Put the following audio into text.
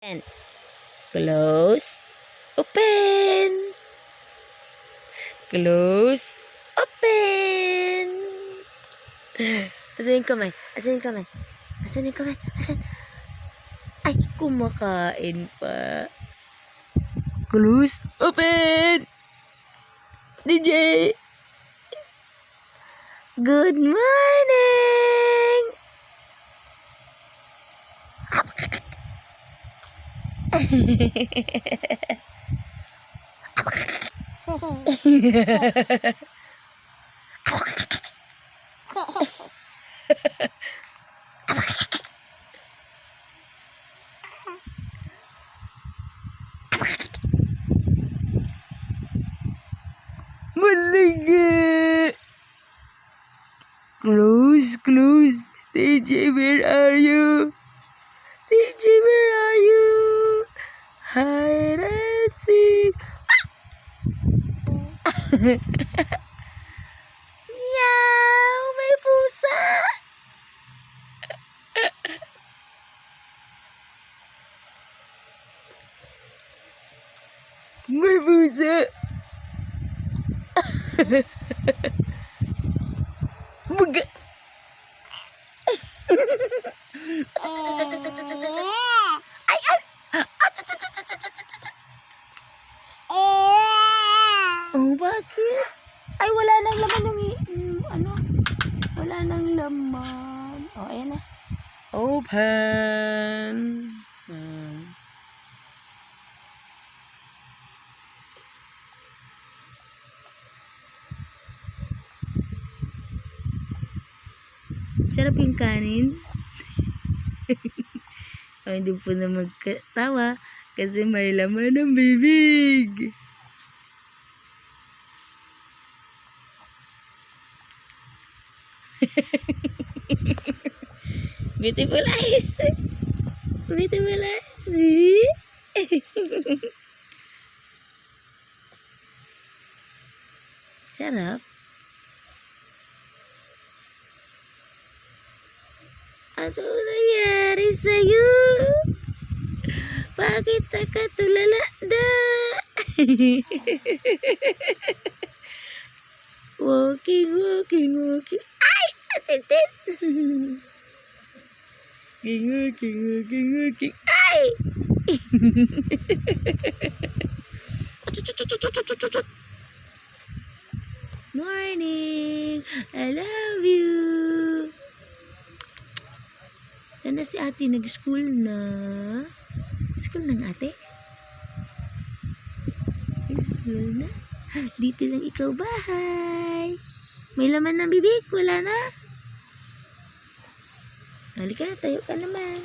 And close, open. Close, open. Asan yung kamay? Asan yung kamay? Asan yung kamay? Asan? Ay, kumakain pa. Close, open. DJ. Good morning. Malingge. Close, close. DJ, where are you? DJ, where are you? Hide and seek. Meow, may pusa. May pusa. Buga. Ay, ay. Oh, bakit? Ay, wala nang laman yung ano? Wala nang laman. Oh, ayan na. Open. Sarap yung kanin. Oh, hindi po na magkatawa kasi may laman ng bibig. Beautiful eyes. Beautiful eyes. Sarap. Ano nangyari sa'yo? Bakit nakatulala na? Walking, walking, walking. Ay! Atitit! Walking, walking, walking. Ay! Morning! I love you! Sana si ate nag-school na. School ng ate? School na? Dito lang ikaw bahay. May laman ng bibig? Wala na? Halika, tayo ka naman.